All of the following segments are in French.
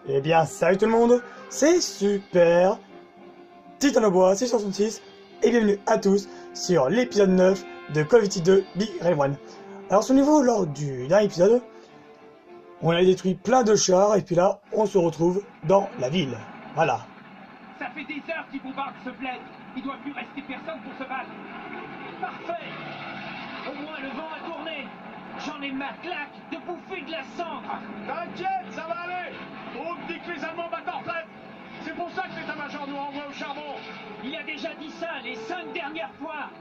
Eh bien, salut tout le monde, c'est Super Titanobois 666 et bienvenue à tous sur l'épisode 9 de Call of Duty 2 Big Red One. Alors, ce niveau, lors du dernier épisode, on a détruit plein de chars et puis là, on se retrouve dans la ville. Voilà. Ça fait des heures qu'ils bombardent ce bled. Il doit plus rester personne pour se battre. Parfait. Au moins le vent a tourné. J'en ai ma claque de bouffer de la cendre. T'inquiète, ça va aller. On dit que les Allemands battent en retraite. C'est pour ça que l'état-major nous renvoie au charbon. Il a déjà dit ça les 5 dernières fois.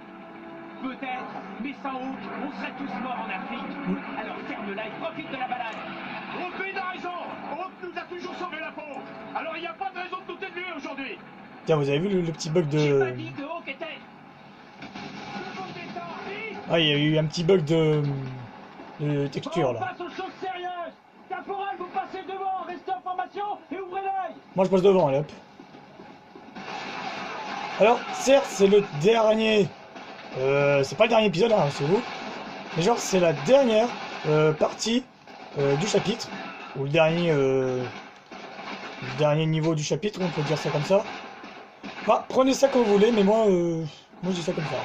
Peut-être, mais sans autre, on serait tous morts en Afrique. Alors ferme-la et profite de la balade. Aucune a raison. Hope nous a toujours sauvé la peau. Alors il n'y a pas de raison de douter de lui aujourd'hui. Tiens, vous avez vu le petit bug J'ai pas de... dit que Hawk était... Ah, il y a eu un petit bug de texture, là. On passe aux choses sérieuses. Caporal, vous passez devant, restez en formation et ouvrez l'œil. Moi, je passe devant, allez hop. Alors, certes, c'est le dernier... c'est pas le dernier épisode, hein, c'est vous. Mais genre, c'est la dernière partie du chapitre. Ou le dernier niveau du chapitre, on peut dire ça comme ça. Enfin, prenez ça comme vous voulez, mais moi je dis ça comme ça.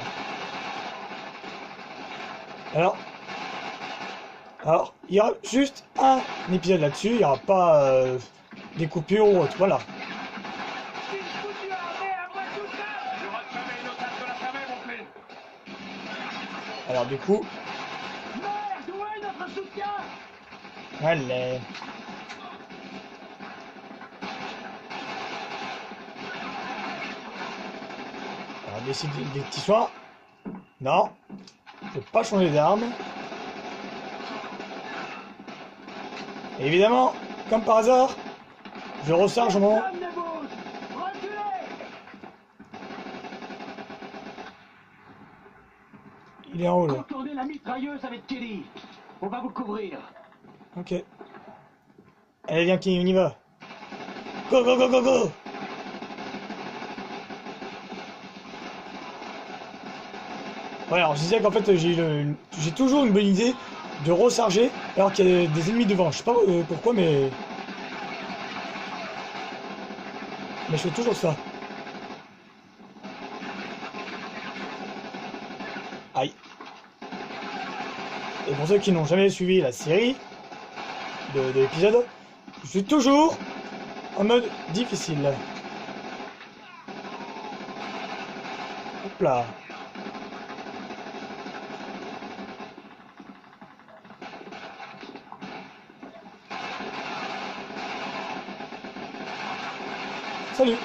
Alors, il y aura juste un épisode là-dessus, il n'y aura pas des coupures ou autre, voilà. J'aurais jamais une otage de la famille, mon clé. Alors du coup, Merde, où est notre soutien? allez. Alors des petits soins. Non, je peux pas changer d'arme. Évidemment, comme par hasard, je recharge mon... Personne ne bouge. Reculez. Il est en haut là. Contournez la mitrailleuse avec Kelly. On va vous couvrir. Ok. Allez, viens, Kenny, on y va. Go, go, go, go, go. Ouais, alors je disais qu'en fait, j'ai toujours une bonne idée de recharger alors qu'il y a des ennemis devant. Je sais pas pourquoi, mais je fais toujours ça. Aïe. Et pour ceux qui n'ont jamais suivi la série de l'épisode, je suis toujours en mode difficile. Hop là. Salut.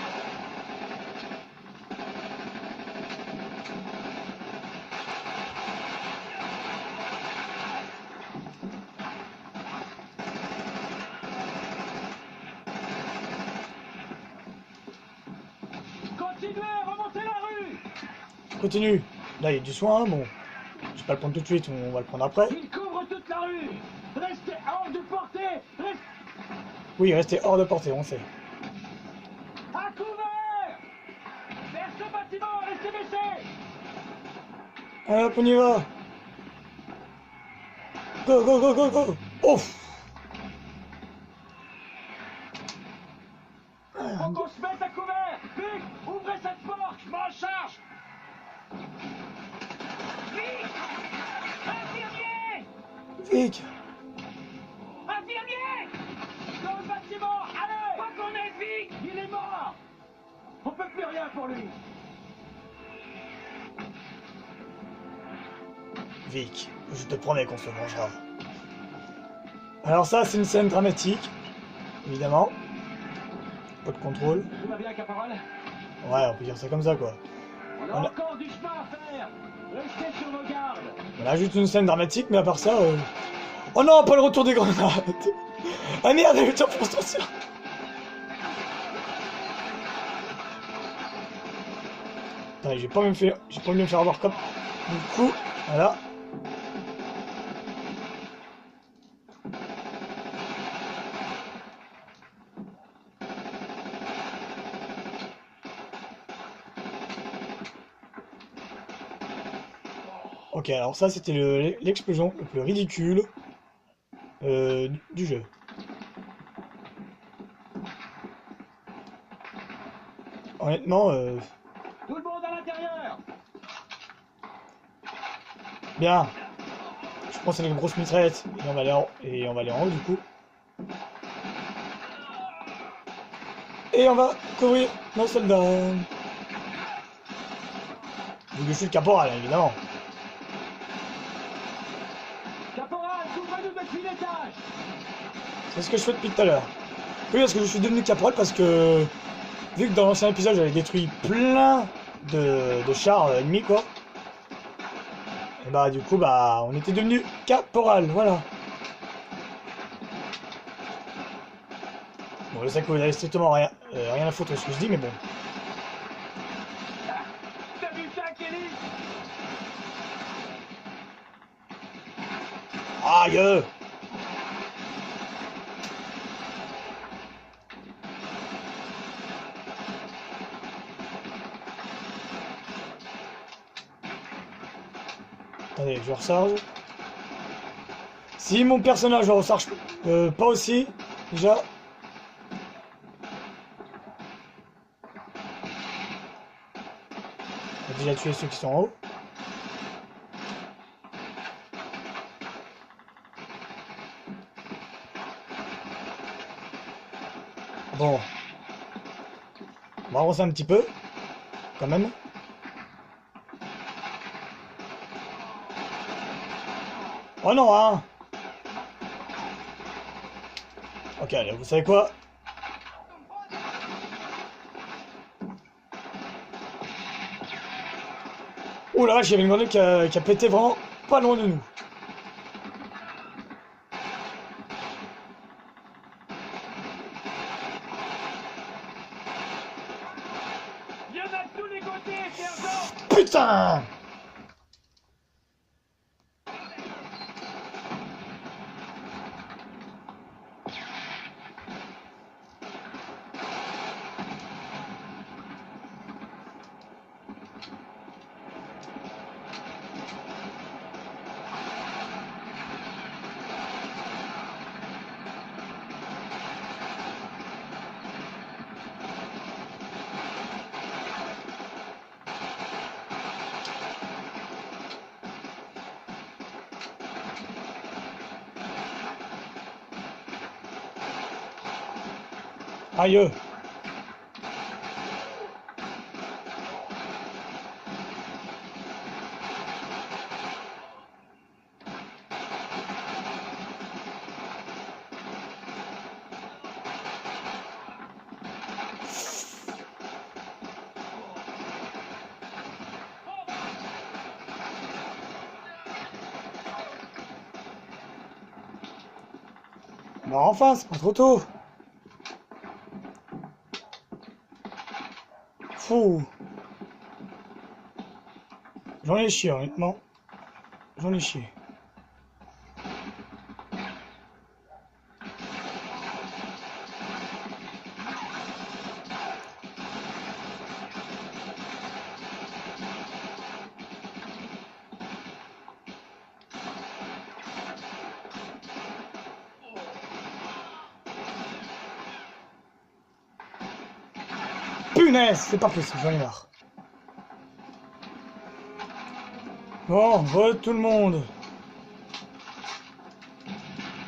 Continuez, remontez la rue. Continue. Là, il y a du soin. Bon, je vais pas le prendre tout de suite. On va le prendre après. Il couvre toute la rue. Restez hors de portée. Restez Oui, restez hors de portée, on sait. à couvert. Vers ce bâtiment, restez baissés. Allez, hop, on y va. Go, go, go, go, go. Ouf. Faut qu'on se mette à couvert. Vite, ouvrez cette porte. Je m'en charge. Vite. Infirmier. Vic. Infirmier. Dans le bâtiment. Allez. Pas qu'on aide Vic. Il est mort. On peut plus rien pour lui. Vic, je te promets qu'on se vengera. Alors ça, c'est une scène dramatique, évidemment. Pas de contrôle. Tout va bien, caporal? Ouais, on peut dire ça comme ça, quoi. On a Voilà. encore du chemin à faire. Restez sur vos gardes. On a juste une scène dramatique, mais à part ça... Oh non, pas le retour des grenades. Ah merde, elle est en frustration. Attends, j'ai pas me faire avoir comme... Du coup, voilà. Ok, alors ça c'était l'explosion le plus ridicule du jeu. honnêtement, Tout le monde à l'intérieur. bien. Je pense à une grosse mitraillette. Et on va aller en haut du coup. Et on va couvrir nos soldats. Vu que je suis le caporal, évidemment. Caporal, couvrez-nous depuis l'étage. C'est ce que je fais depuis tout à l'heure. Oui, parce que je suis devenu caporal parce que... Vu que dans l'ancien épisode, j'avais détruit plein de chars ennemis, quoi. Et bah, du coup, bah, on était devenu caporal, voilà. Bon, je sais que vous n'avez strictement rien à foutre de ce que je dis, mais bon. T'as vu ça, Kelly? Aïe! Attendez, je recharge. Si mon personnage ne recharge pas aussi, déjà. On va déjà tuer ceux qui sont en haut. Bon. On va avancer un petit peu. Quand même. Oh non, hein! Ok, allez, vous savez quoi? Oh la vache, il y avait une grenade qui a pété vraiment pas loin de nous. Il y en a de tous les côtés, sergent. Putain! Aïe! Bon, enfin, c'est pas trop tôt. Fou. J'en ai chié, honnêtement. J'en ai chié. Punaise, c'est pas possible, j'en ai marre. Bon, re tout le monde.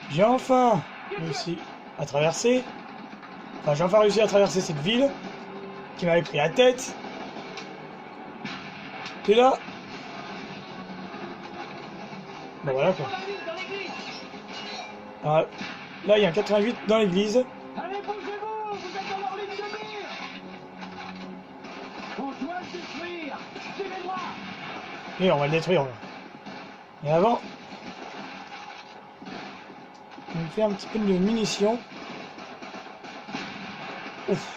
J'ai enfin réussi à traverser. Enfin, j'ai enfin réussi à traverser cette ville qui m'avait pris la tête. Et là. Bon, voilà quoi. Ah, là, il y a un 88 dans l'église. Allez, bougez-vous, vous êtes dans leur ligne de mire. On doit le détruire. Suivez-moi. Et on va le détruire. Là. Et avant, on me fait un petit peu de munitions. Ouf.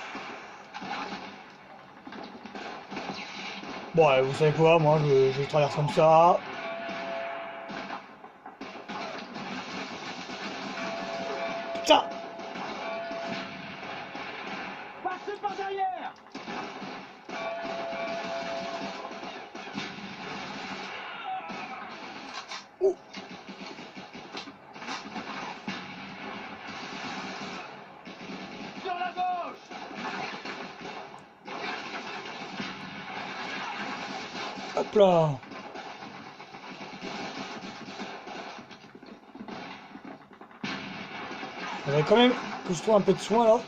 Bon, vous savez quoi, moi je traverse comme ça. Putain! Passez par derrière. Ouh. Sur la gauche. Hop là. Faudrait quand même que je trouve un peu de soin là.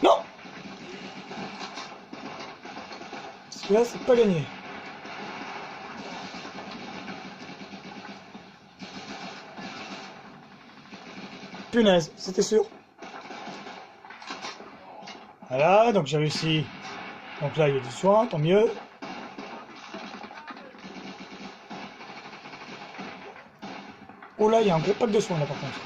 Non. Parce que là, c'est pas gagné. Punaise, c'était sûr. Voilà, donc j'ai réussi. Donc là, il y a du soin, tant mieux. Oh là, il y a un gros pack de soins là par contre.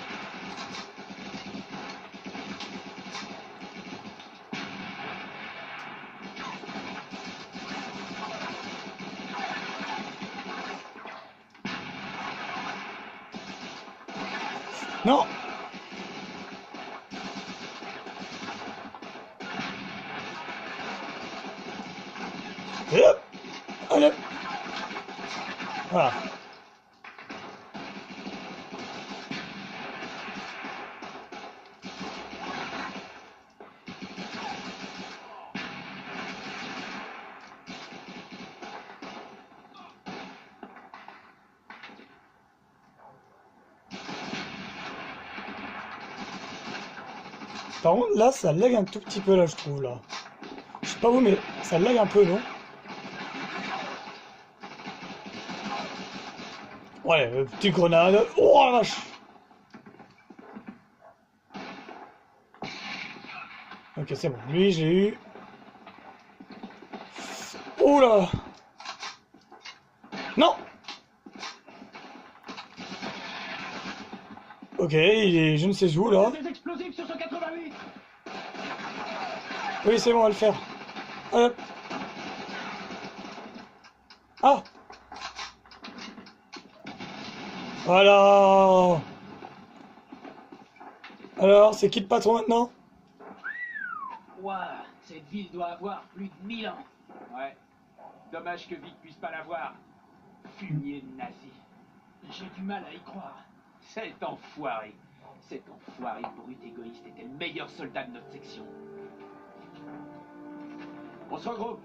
Non. Et hop. Allez. Voilà. Par contre, là, ça lag un tout petit peu, là, je trouve, là. Je sais pas vous, mais ça lag un peu, non? Ouais, petite grenade. Oh la vache! Ok, c'est bon. Lui, j'ai eu. Oh là! Non! Ok, il est je ne sais où, là. Des explosifs sur ce 88. Oui, c'est bon, on va le faire. Hop. Ah! Voilà! Alors, c'est qui le patron maintenant? Ouah, cette ville doit avoir plus de 1000 ans. Ouais. Dommage que Vic puisse pas la voir. Fumier nazi. J'ai du mal à y croire. Cet enfoiré brut égoïste était le meilleur soldat de notre section. On se regroupe.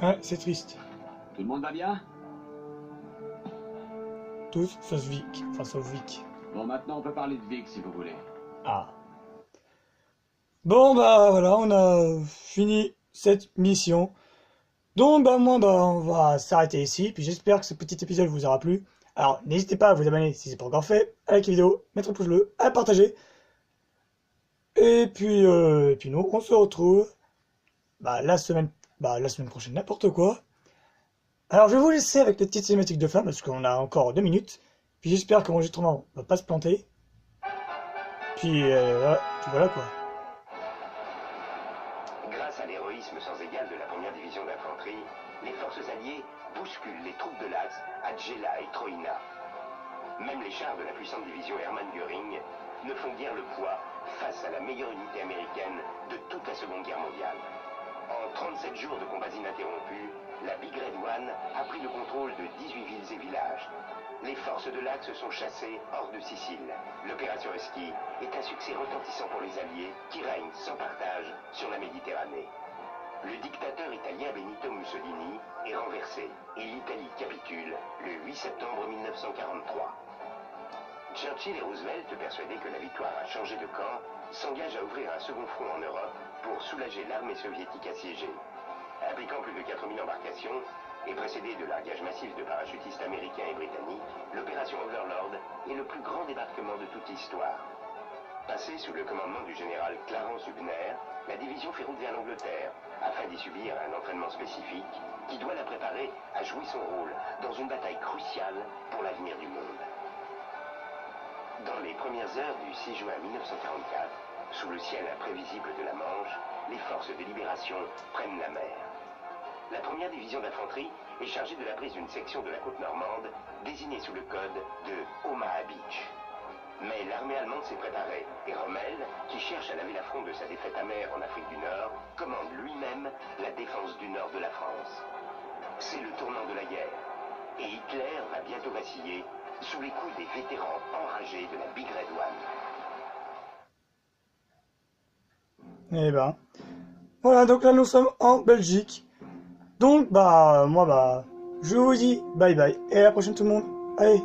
Ouais, c'est triste. Tout le monde va bien? Tous, sauf Vic. Enfin, sauf Vic. Bon, maintenant on peut parler de Vic si vous voulez. Ah. Bon, bah voilà, on a fini cette mission. Donc, bah moi, bah on va s'arrêter ici. Puis j'espère que ce petit épisode vous aura plu. Alors, n'hésitez pas à vous abonner si c'est pas encore fait, à liker la vidéo, mettre un pouce bleu, à partager. Et puis nous, on se retrouve la semaine prochaine, n'importe quoi. Alors, je vais vous laisser avec les petites cinématiques de fin parce qu'on a encore 2 minutes. Puis j'espère que l'enregistrement va pas se planter. Puis voilà quoi. Grâce à l'héroïsme sans égal de la première division d'infanterie, les forces alliées bousculent les troupes de l'Axe à Djela et Troïna. Même les chars de la puissante division Hermann Göring ne font guère le poids face à la meilleure unité américaine de toute la Seconde Guerre mondiale. En 37 jours de combats ininterrompus, la Big Red One a pris le contrôle de 18 villes et villages. Les forces de l'Axe sont chassées hors de Sicile. L'opération Husky est un succès retentissant pour les Alliés qui règnent sans partage sur la Méditerranée. Le dictateur italien Benito Mussolini est renversé et l'Italie capitule le 8 septembre 1943. Churchill et Roosevelt, persuadés que la victoire a changé de camp, s'engagent à ouvrir un second front en Europe pour soulager l'armée soviétique assiégée. Impliquant plus de 4000 embarcations et précédé de largage massif de parachutistes américains et britanniques, l'opération Overlord est le plus grand débarquement de toute l'histoire. Passée sous le commandement du général Clarence Hubner, la division fait route vers l'Angleterre afin d'y subir un entraînement spécifique qui doit la préparer à jouer son rôle dans une bataille cruciale pour l'avenir du monde. Dans les premières heures du 6 juin 1944, sous le ciel imprévisible de la Manche, les forces de libération prennent la mer. La première division d'infanterie est chargée de la prise d'une section de la côte normande, désignée sous le code de Omaha Beach. Mais l'armée allemande s'est préparée, et Rommel, qui cherche à laver l'affront de sa défaite amère en Afrique du Nord, commande lui-même la défense du nord de la France. C'est le tournant de la guerre, et Hitler va bientôt vaciller sous les coups des vétérans enragés de la Big Red One. Eh ben, Voilà, donc là nous sommes en Belgique. Donc bah moi bah je vous dis bye bye et à la prochaine tout le monde. Allez.